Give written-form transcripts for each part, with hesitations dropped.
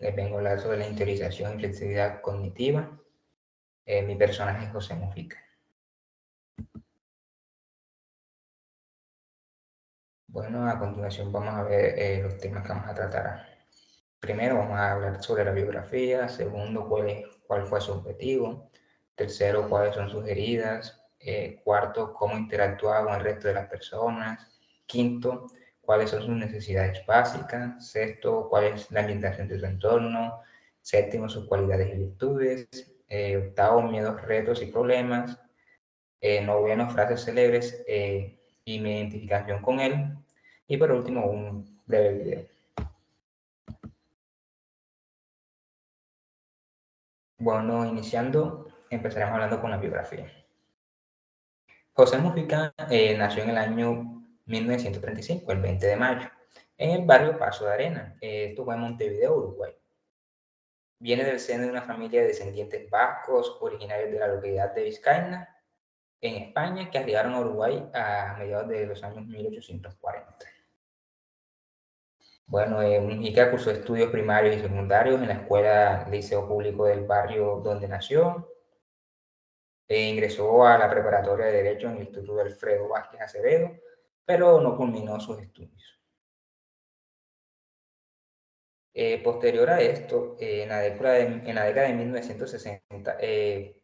les vengo a hablar sobre la interiorización y flexibilidad cognitiva. Mi personaje es José Mujica. Bueno, a continuación vamos a ver los temas que vamos a tratar. Primero vamos a hablar sobre la biografía. Segundo, cuál fue su objetivo. Tercero, cuáles son sus heridas. Cuarto, cómo interactuaba con el resto de las personas. Quinto, cuáles son sus necesidades básicas. Sexto, cuál es la ambientación de su entorno. Séptimo, sus cualidades y virtudes. Octavo, miedos, retos y problemas. Noveno, frases célebres y mi identificación con él. Y por último, un breve video. Bueno, iniciando, empezaremos hablando con la biografía. José Mujica nació en el año 1935, el 20 de mayo, en el barrio Paso de Arena. Esto fue en Montevideo, Uruguay. Viene del seno de una familia de descendientes vascos, originarios de la localidad de Vizcaína, en España, que arribaron a Uruguay a mediados de los años 1840. Bueno, Mujica cursó estudios primarios y secundarios en la escuela Liceo Público del barrio donde nació. Ingresó a la preparatoria de Derecho en el Instituto Alfredo Vázquez Acevedo, pero no culminó sus estudios. Posterior a esto, en la década de 1960,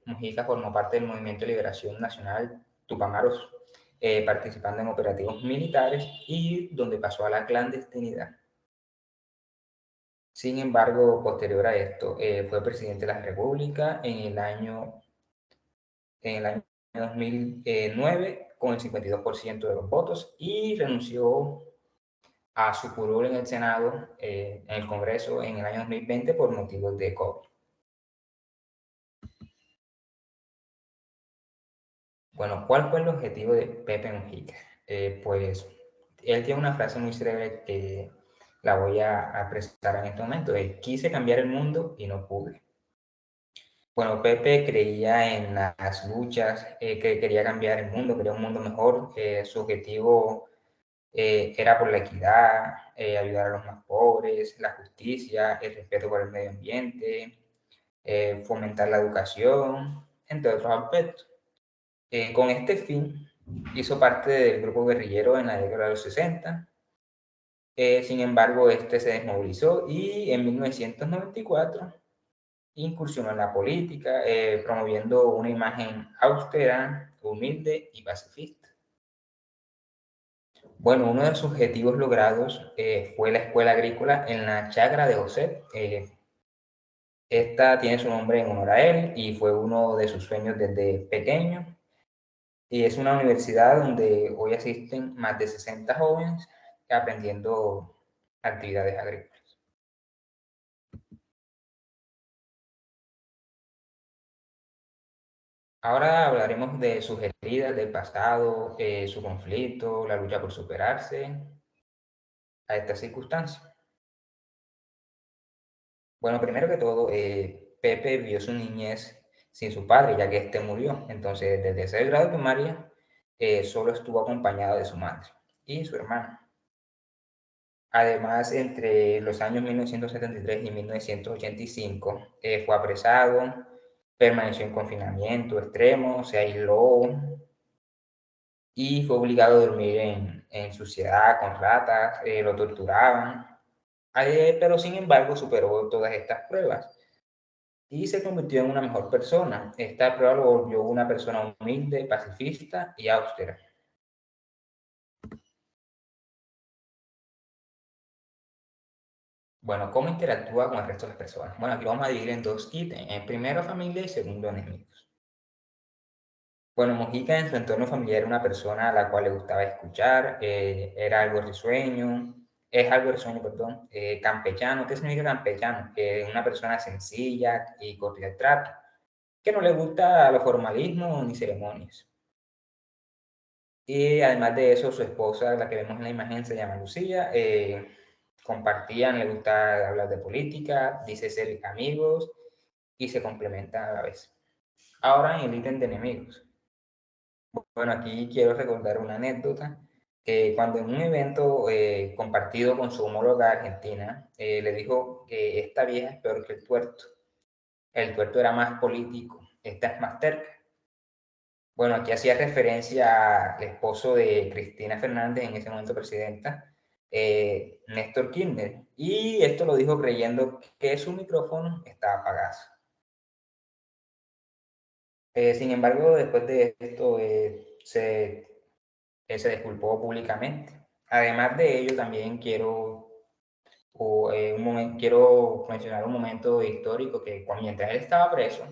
Mujica formó parte del Movimiento de Liberación Nacional Tupamaros, participando en operativos militares y donde pasó a la clandestinidad. Sin embargo, posterior a esto, fue presidente de la República en el año 2009 con el 52% de los votos y renunció a su curul en el Senado, en el Congreso, en el año 2020 por motivos de COVID. Bueno, ¿cuál fue el objetivo de Pepe Mujica? Pues él tiene una frase muy célebre que la voy a presentar en este momento. Quise cambiar el mundo y no pude. Bueno, Pepe creía en las luchas, que quería cambiar el mundo, quería un mundo mejor. Su objetivo era por la equidad, ayudar a los más pobres, la justicia, el respeto por el medio ambiente, fomentar la educación, entre otros aspectos. Con este fin, hizo parte del grupo guerrillero en la década de los 60. Sin embargo, este se desmovilizó y en 1994 incursionó en la política, promoviendo una imagen austera, humilde y pacifista. Bueno, uno de sus objetivos logrados fue la escuela agrícola en la Chacra de José. Esta tiene su nombre en honor a él y fue uno de sus sueños desde pequeño. Y es una universidad donde hoy asisten más de 60 jóvenes aprendiendo actividades agrícolas. Ahora hablaremos de sus heridas del pasado, su conflicto, la lucha por superarse a estas circunstancias. Bueno, primero que todo, Pepe vivió su niñez sin su padre, ya que éste murió. Entonces, desde ese grado de primaria, solo estuvo acompañado de su madre y su hermano. Además, entre los años 1973 y 1985, fue apresado, permaneció en confinamiento extremo, se aisló y fue obligado a dormir en suciedad con ratas, lo torturaban, pero sin embargo superó todas estas pruebas y se convirtió en una mejor persona. Esta prueba lo volvió una persona humilde, pacifista y austera. Bueno, ¿cómo interactúa con el resto de las personas? Bueno, aquí vamos a dividir en dos ítems. Primero, familia y segundo, enemigos. Bueno, Mojica en su entorno familiar era una persona a la cual le gustaba escuchar, era algo risueño, es algo risueño, perdón, campechano. ¿Qué significa campechano? Una persona sencilla y cordial trato, que no le gusta los formalismos ni ceremonias. Y además de eso, su esposa, la que vemos en la imagen, se llama Lucía. Compartían, le gusta hablar de política, dice ser amigos y se complementan a la vez. Ahora en el ítem de enemigos. Bueno, aquí quiero recordar una anécdota que cuando en un evento compartido con su homóloga argentina, le dijo que esta vieja es peor que el tuerto. El tuerto era más político, esta es más terca. Bueno, aquí hacía referencia al esposo de Cristina Fernández, en ese momento presidenta, Néstor Kirchner, y esto lo dijo creyendo que su micrófono estaba apagado. Sin embargo, después de esto, se disculpó públicamente. Además de ello, también quiero mencionar un momento histórico que mientras él estaba preso,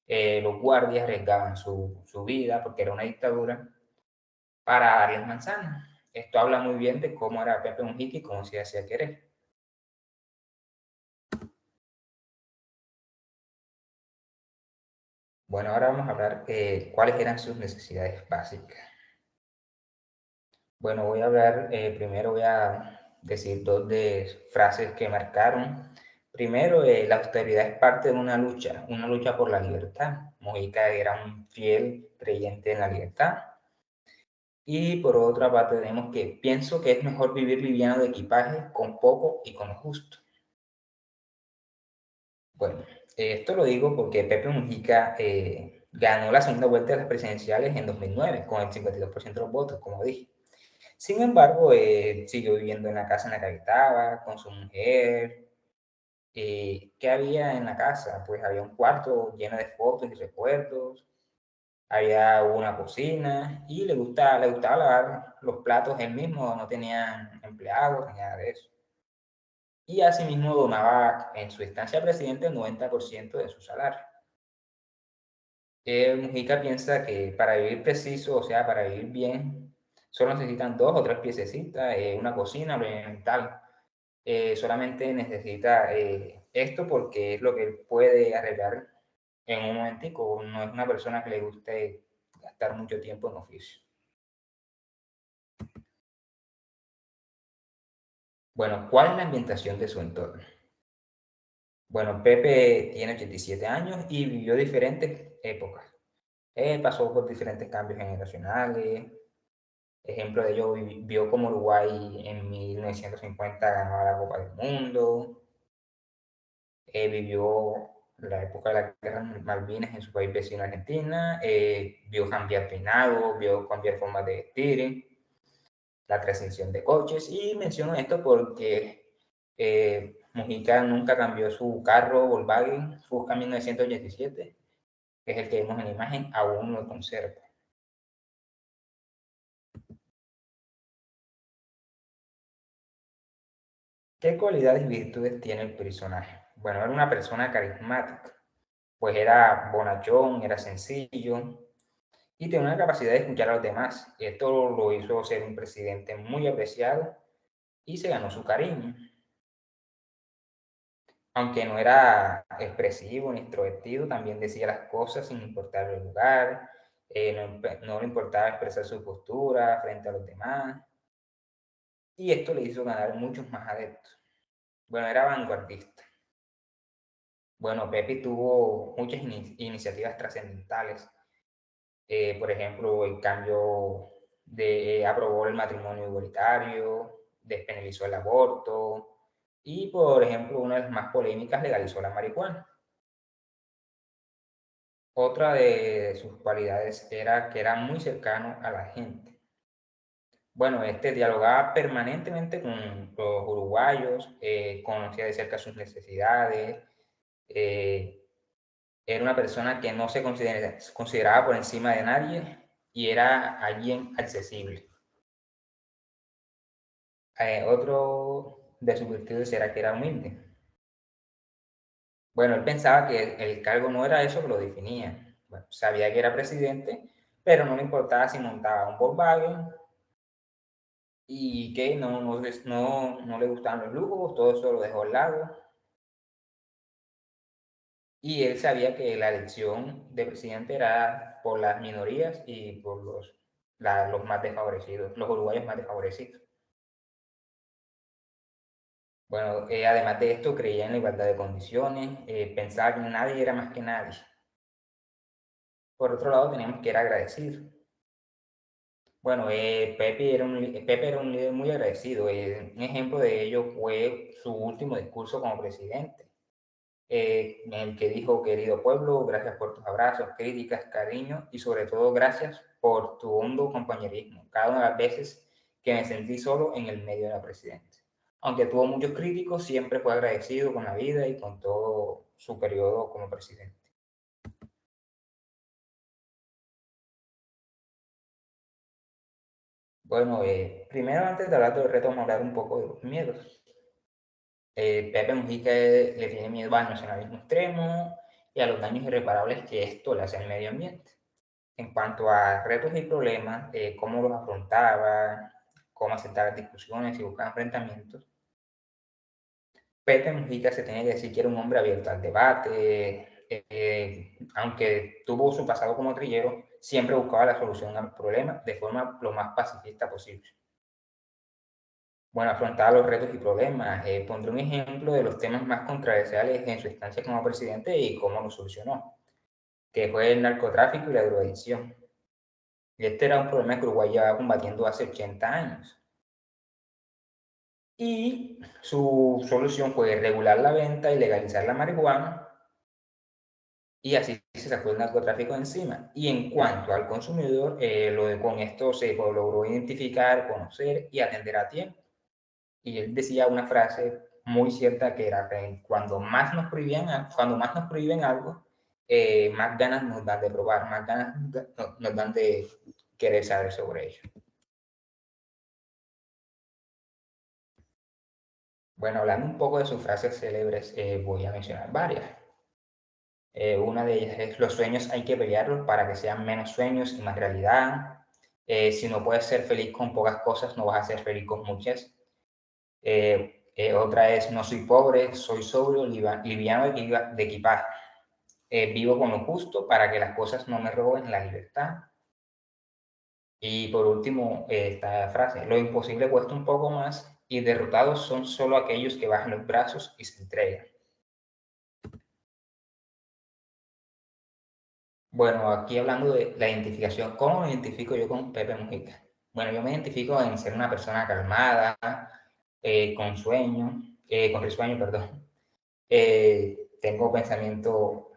los guardias arriesgaban su vida, porque era una dictadura, para darles manzanas. Esto habla muy bien de cómo era Pepe Mujica y cómo se hacía querer. Bueno, ahora vamos a hablar cuáles eran sus necesidades básicas. Bueno, voy a hablar, primero voy a decir dos de frases que marcaron. Primero, la austeridad es parte de una lucha por la libertad. Mujica era un fiel creyente en la libertad. Y por otra parte tenemos que pienso que es mejor vivir liviano de equipaje con poco y con lo justo. Bueno, esto lo digo porque Pepe Mujica ganó la segunda vuelta de las presidenciales en 2009 con el 52% de los votos, como dije. Sin embargo, siguió viviendo en la casa en la que habitaba, con su mujer. ¿Qué había en la casa? Pues había un cuarto lleno de fotos y recuerdos, había una cocina y le gustaba lavar los platos él mismo, no tenía empleados ni nada de eso. Y asimismo donaba en su estancia presidente el 90% de su salario. Mujica piensa que para vivir preciso, o sea, para vivir bien, solo necesitan dos o tres piececitas, una cocina elemental. Solamente necesita esto porque es lo que él puede arreglar en un momentico. No es una persona que le guste gastar mucho tiempo en oficio. Bueno, ¿cuál es la ambientación de su entorno? Bueno, Pepe tiene 87 años y vivió diferentes épocas. Pasó por diferentes cambios generacionales. Ejemplo de ello, vio como Uruguay en 1950 ganó la Copa del Mundo. Vivió la época de la guerra Malvinas en su país vecino Argentina. Vio cambiar peinado, vio cambiar formas de vestir, la transición de coches. Y menciono esto porque Mujica nunca cambió su carro Volkswagen Fusca 1987, que es el que vemos en la imagen, aún lo conserva. ¿Qué cualidades y virtudes tiene el personaje? Bueno, era una persona carismática, pues era bonachón, era sencillo y tenía una capacidad de escuchar a los demás. Esto lo hizo ser un presidente muy apreciado y se ganó su cariño. Aunque no era expresivo ni extrovertido, también decía las cosas sin importar el lugar, no le importaba expresar su postura frente a los demás, y esto le hizo ganar muchos más adeptos. Bueno, era vanguardista. Bueno, Pepe tuvo muchas iniciativas trascendentales. Por ejemplo, el cambio aprobó el matrimonio igualitario, despenalizó el aborto y, por ejemplo, una de las más polémicas, legalizó la marihuana. Otra de sus cualidades era que era muy cercano a la gente. Bueno, este dialogaba permanentemente con los uruguayos, conocía de cerca sus necesidades, eh, era una persona que no se consideraba por encima de nadie y era alguien accesible. Otro de sus virtudes era que era humilde. Bueno, él pensaba que el cargo no era eso que lo definía. Bueno, sabía que era presidente, pero no le importaba si montaba un Volkswagen y que no le gustaban los lujos, todo eso lo dejó al lado. Y él sabía que la elección de presidente era por las minorías y por los más desfavorecidos, los uruguayos más desfavorecidos. Bueno, además de esto, creía en la igualdad de condiciones, pensaba que nadie era más que nadie. Por otro lado, teníamos que era agradecido. Bueno, Pepe era un líder muy agradecido. Un ejemplo de ello fue su último discurso como presidente, en el que dijo: querido pueblo, gracias por tus abrazos, críticas, cariño y sobre todo gracias por tu hondo compañerismo, cada una de las veces que me sentí solo en el medio de la presidencia. Aunque tuvo muchos críticos, siempre fue agradecido con la vida y con todo su periodo como presidente. Bueno, primero antes de hablar del reto, vamos a hablar un poco de los miedos. Pepe Mujica le tiene miedo al nacionalismo extremo y a los daños irreparables que esto le hace al medio ambiente. En cuanto a retos y problemas, cómo los afrontaba, cómo aceptar discusiones y buscar enfrentamientos, Pepe Mujica se tiene que decir que era un hombre abierto al debate, aunque tuvo su pasado como trillero, siempre buscaba la solución al problema de forma lo más pacifista posible. Bueno, afrontaba los retos y problemas. Pondré un ejemplo de los temas más controversiales en su estancia como presidente y cómo lo solucionó, que fue el narcotráfico y la drogadicción. Este era un problema que Uruguay llevaba combatiendo hace 80 años. Y su solución fue regular la venta y legalizar la marihuana, y así se sacó el narcotráfico de encima. Y en cuanto al consumidor, con esto se logró identificar, conocer y atender a tiempo. Y él decía una frase muy cierta que era que cuando más nos prohíben algo, más ganas nos dan de probar, más ganas nos dan de querer saber sobre ello. Bueno, hablando un poco de sus frases célebres, voy a mencionar varias. Una de ellas es: los sueños hay que pelearlos para que sean menos sueños y más realidad. Si no puedes ser feliz con pocas cosas, no vas a ser feliz con muchas. Otra es: no soy pobre, soy sobrio, liviano de equipaje. Vivo con lo justo para que las cosas no me roben la libertad. Y por último, esta frase: lo imposible cuesta un poco más y derrotados son solo aquellos que bajan los brazos y se entregan. Bueno, aquí hablando de la identificación, ¿cómo me identifico yo con Pepe Mujica? Bueno, yo me identifico en ser una persona calmada, con risueño, perdón. Tengo pensamiento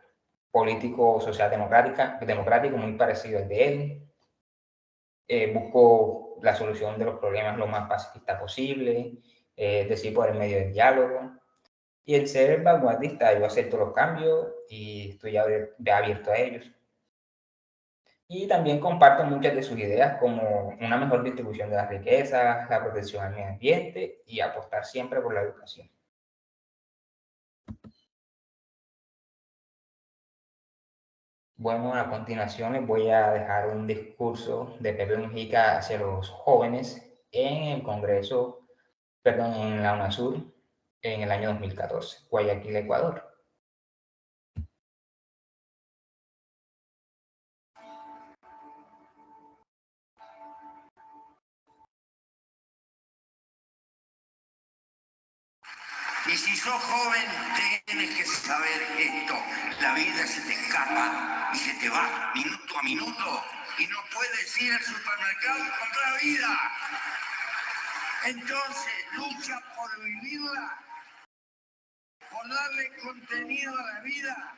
político social democrático muy parecido al de él. Busco la solución de los problemas lo más pacifista posible, es decir, por el medio del diálogo. Y el ser vanguardista, yo acepto los cambios y estoy abierto a ellos. Y también comparto muchas de sus ideas, como una mejor distribución de las riquezas, la protección al medio ambiente y apostar siempre por la educación. Bueno, a continuación les voy a dejar un discurso de Pepe Mujica hacia los jóvenes en el Congreso, perdón, en la UNASUR en el año 2014, Guayaquil, Ecuador. Y si sos joven, tienes que saber esto. La vida se te escapa y se te va minuto a minuto. Y no puedes ir al supermercado y comprar vida. Entonces, lucha por vivirla, por darle contenido a la vida.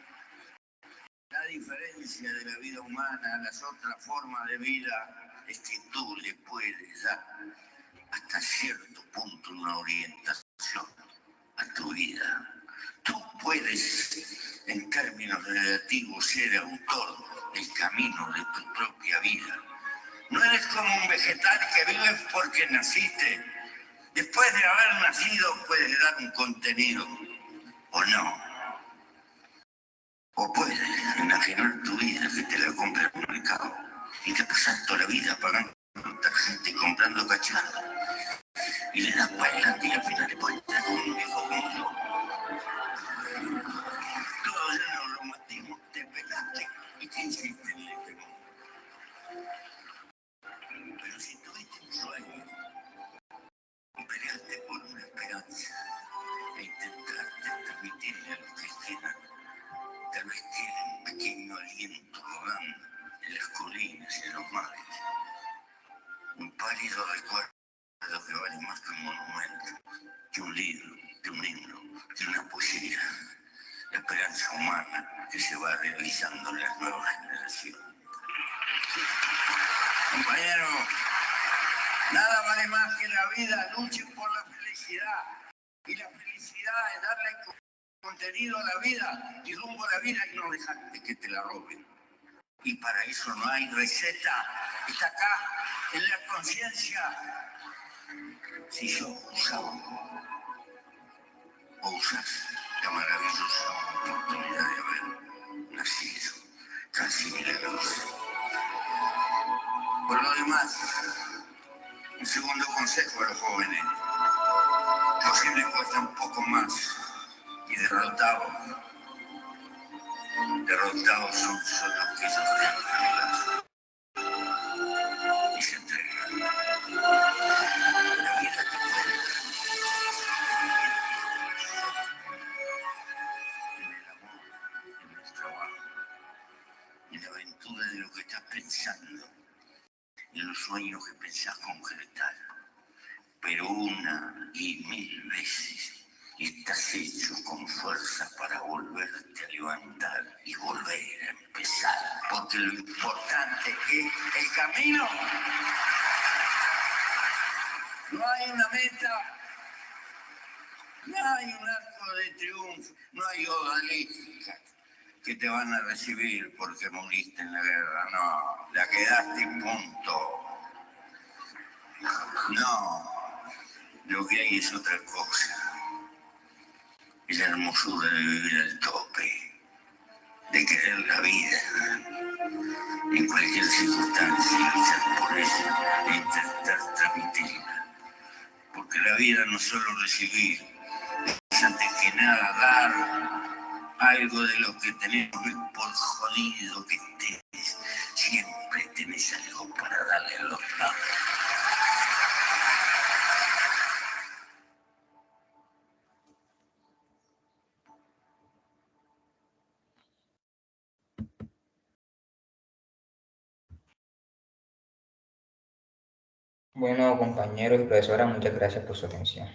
La diferencia de la vida humana a las otras formas de vida es que tú le puedes dar hasta cierto punto una orientación a tu vida. Tú puedes, en términos relativos, ser autor del camino de tu propia vida. No eres como un vegetal que vives porque naciste. Después de haber nacido puedes dar un contenido, o no. O puedes enajenar tu vida, que te la compra el mercado, y te pasas toda la vida pagando tarjeta y comprando cacharros. Y le das para adelante y al final te puedes tener un viejo como yo. Todos llenos de reumatismo, te pelaste y te hiciste en este mundo. Pero si tuviste un sueño y peleaste por una esperanza e intentaste transmitirle a los que quieran, tal vez quede un pequeño aliento rodando en las colinas y en los mares. esperanza humana que se va realizando en las nuevas generaciones. Compañero, nada vale más que la vida. Luchen por la felicidad. Y la felicidad es darle contenido a la vida y rumbo a la vida y no dejar de que te la roben. Y para eso no hay receta. Está acá, en la conciencia. Si yo usaba o usas la maravillosa oportunidad de haber nacido casi milagroso. Por lo demás, un segundo consejo a los jóvenes. Posible cuesta un poco más y derrotados son solo aquellos que han y se entregan. La vida te puede en el amor, en el trabajo, en la aventura de lo que estás pensando, en los sueños que pensás concretar. Pero una y mil veces estás hecho con fuerza para volverte a levantar y volver a empezar. Porque lo importante es el camino. No hay una meta, no hay un arco de triunfo, no hay odalisca que te van a recibir porque moriste en la guerra. No, la quedaste y punto. No, lo que hay es otra cosa. Es la hermosura de vivir al tope, de querer la vida, en cualquier circunstancia, luchar por ella e intentar transmitirla. Porque la vida no es solo recibir, es antes que nada dar algo de lo que tenemos, por jodido que estés, siempre tenés algo para darle a los demás. Bueno, compañeros y profesora, muchas gracias por su atención.